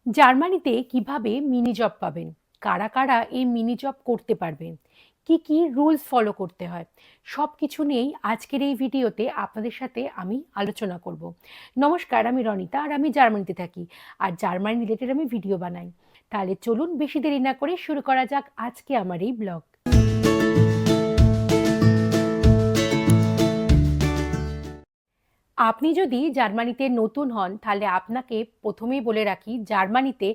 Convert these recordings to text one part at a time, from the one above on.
জার্মানিতে কিভাবে mini job পাবেন, কারা কারা এই মিনি জব করতে পারবেন, কি কি রুলস ফলো করতে হয়, সব কিছু নিয়েই আজকের এই ভিডিওতে আপনাদের সাথে আমি আলোচনা করব। নমস্কার, আমি রনিতা আর আমি জার্মানিতে থাকি। আর জার্মানি রিলেটেড আমি ভিডিও বানাই। তাহলে চলুন বেশি দেরি না করে শুরু করা যাক আজকে আমার এই ব্লগ। আপনি যদি জার্মানিতে নতুন হন তাহলে আপনাকে প্রথমেই বলে রাখি, জার্মানিতে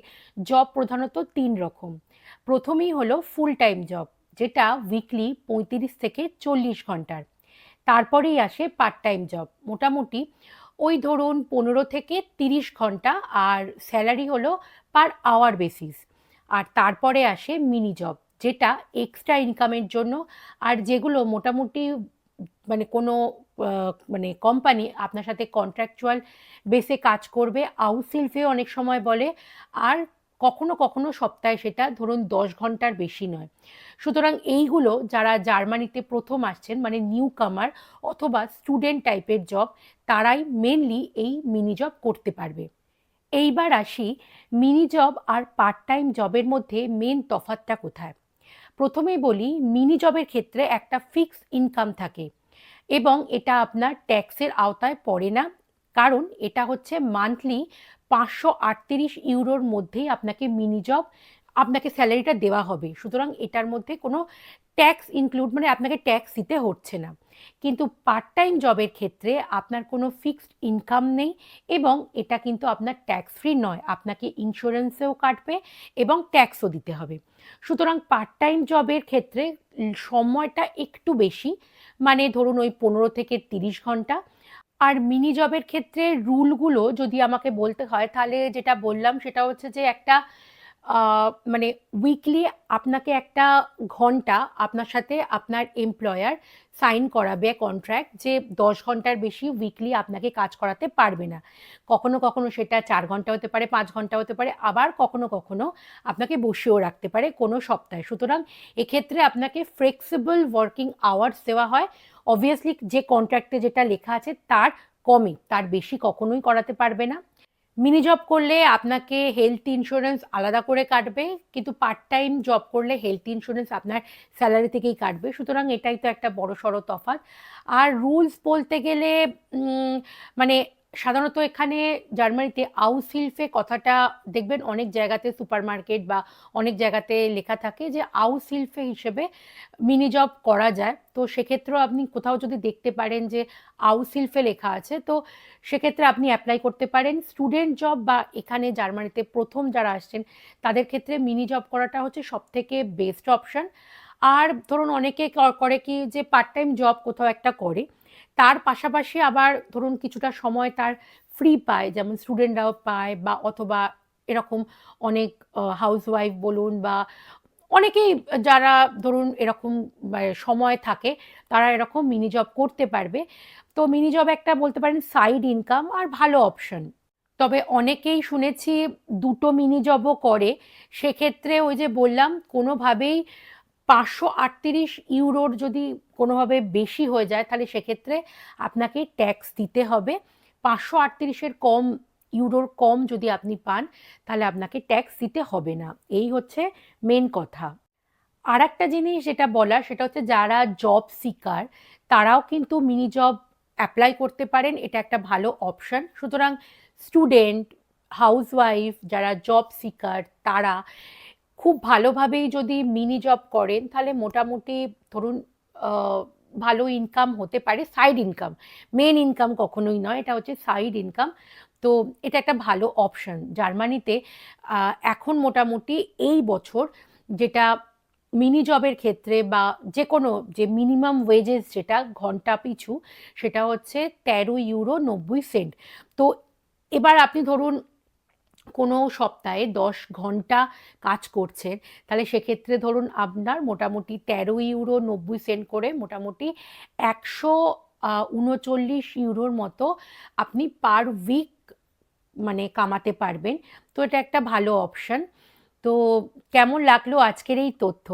জব প্রধানত তিন রকম। প্রথমেই হলো ফুল টাইম জব, যেটা উইকলি 35 থেকে 40 ঘন্টার। তারপরেই আসে পার্ট টাইম জব, মোটামুটি ওই ধরুন 15 থেকে 30 ঘন্টা, আর স্যালারি হলো পার আওয়ার বেসিস। আর তারপরে আসে মিনি জব, যেটা এক্সট্রা ইনকামের জন্য, আর যেগুলো মোটামুটি মানে কোনো মানে কোম্পানি আপনার সাথে কন্ট্রাকচুয়াল বেসে কাজ করবে, আউটসোর্সিংয়ে অনেক সময় বলে। আর কখনো কখনো সপ্তাহে সেটা ধরুন 10 ঘন্টার বেশি নয়। সুতরাং এইগুলো যারা জার্মানিতে প্রথম আসছেন, মানে নিউ কামার অথবা স্টুডেন্ট টাইপের জব, তারাই মেনলি এই মিনি জব করতে পারবে। এইবার আসি মিনি জব আর পার্ট টাইম জবের মধ্যে মেন তফাৎটা কোথায়। প্রথমেই বলি, মিনি জবের ক্ষেত্রে একটা ফিক্সড ইনকাম থাকে এবং এটা আপনার ট্যাক্সের আওতায় পড়ে না, কারণ এটা হচ্ছে মান্থলি 538 ইউরোর মধ্যেই আপনাকে মিনি জব, আপনাকে স্যালারিটা দেওয়া হবে। সুতরাং এটার মধ্যে কোনো ট্যাক্স ইনক্লুড, মানে আপনাকে ট্যাক্স দিতে হচ্ছে না। কিন্তু পার্ট টাইম জবের ক্ষেত্রে আপনার কোনো ফিক্সড ইনকাম নেই এবং এটা কিন্তু আপনার ট্যাক্স ফ্রি নয়, আপনাকে ইন্স্যুরেন্সেও কাটবে এবং ট্যাক্সও দিতে হবে। সুতরাং পার্ট টাইম জবের ক্ষেত্রে সময়টা একটু বেশি, মানে ধরুন ওই 15 থেকে 30 ঘন্টা। আর মিনি জবের ক্ষেত্রে রুলগুলো যদি আমাকে বলতে হয়, তাহলে যেটা বললাম সেটা হচ্ছে যে একটা মানে উইকলি আপনাকে একটা ঘন্টা আপনার সাথে আপনার এমপ্লয়ার সাইন করাবে কন্ট্রাক্ট, যে 10 ঘন্টার বেশি উইকলি আপনাকে কাজ করাতে পারবে না। কখনো কখনো সেটা 4 ঘন্টা হতে পারে, 5 ঘন্টা হতে পারে, আবার কখনো কখনো আপনাকে বসিয়েও রাখতে পারে কোনো সপ্তাহে। সুতরাং এক্ষেত্রে আপনাকে ফ্লেক্সিবল ওয়ার্কিং আওয়ার্স দেওয়া হয়। অবভিয়াসলি যে কন্ট্রাক্টে যেটা লেখা আছে তার কমই, তার বেশি কখনোই করাতে পারবে না। মিনি জব করলে আপনাকে হেলথ ইন্স্যুরেন্স আলাদা করে কাটবে, কিন্তু পার্ট টাইম জব করলে হেলথ ইন্স্যুরেন্স আপনার স্যালারি থেকেই কাটবে। সুতরাং এটাই তো একটা বড় সড়ো তফাৎ। আর রুলস বলতে গেলে মানে সাধারণত এখানে জার্মানিতে আউসহিলফে কথাটা দেখবেন অনেক জায়গাতে, সুপারমার্কেট বা অনেক জায়গাতে লেখা থাকে যে আউসহিলফে হিসেবে মিনি জব করা যায়। তো সেক্ষেত্রেও আপনি কোথাও যদি দেখতে পারেন যে আউসহিলফে লেখা আছে, তো সেক্ষেত্রে আপনি অ্যাপ্লাই করতে পারেন। স্টুডেন্ট জব বা এখানে জার্মানিতে প্রথম যারা আসছেন তাদের ক্ষেত্রে মিনি জব করাটা হচ্ছে সব থেকে বেস্ট অপশন। আর ধরুন অনেকে করে কি, যে পার্ট টাইম জব কোথাও একটা করে, তার পাশাপাশি আবার ধরুন কিছুটা সময় তার ফ্রি পায়, যেমন স্টুডেন্টরাও পায়, বা অথবা এরকম অনেক হাউসওয়াইফ বলুন বা অনেকেই যারা ধরুন এরকম সময় থাকে, তারা এরকম মিনি জব করতে পারবে। তো মিনি জব একটা বলতে পারেন সাইড ইনকাম আর ভালো অপশন। তবে অনেকেই শুনেছি দুটো মিনি জবও করে। সেক্ষেত্রে ওই যে বললাম, কোনোভাবেই 538 ইউরোর যদি কোনোভাবে বেশি হয়ে যায় তাহলে সেক্ষেত্রে আপনাকে ট্যাক্স দিতে হবে। 538-এর কম, ইউরোর কম যদি আপনি পান, তাহলে আপনাকে ট্যাক্স দিতে হবে না। এই হচ্ছে মেন কথা। আর একটা জিনিস যেটা বলার, সেটা হচ্ছে যারা জব সিকার তারাও কিন্তু মিনি জব অ্যাপ্লাই করতে পারেন, এটা একটা ভালো অপশন। সুতরাং স্টুডেন্ট, হাউসওয়াইফ যারা জব সিকার, তারা খুব ভালোভাবেই যদি মিনি জব করেন তাহলে মোটামুটি ধরুন আহ, ভালো ইনকাম হতে পারে। সাইড ইনকাম, মেন ইনকাম কখনোই নয়, এটা হচ্ছে সাইড ইনকাম। তো এটা একটা ভালো অপশন জার্মানিতে। এখন মোটামুটি এই বছর যেটা মিনি জবের ক্ষেত্রে বা যে কোনো যে মিনিমাম ওয়েজেস যেটা ঘন্টা পিছু, সেটা হচ্ছে 13 ইউরো 90 সেন্ট। তো এবার আপনি ধরুন কোনো সপ্তাহে 10 ঘন্টা কাজ করছেন, তাহলে সেক্ষেত্রে ধরুন আপনার মোটামুটি 13 ইউরো 90 সেন্ট করে মোটামুটি 139 ইউরোর মতো আপনি পার উইক মানে কামাতে পারবেন। তো এটা একটা ভালো অপশন। তো কেমন লাগলো আজকের এই তথ্য?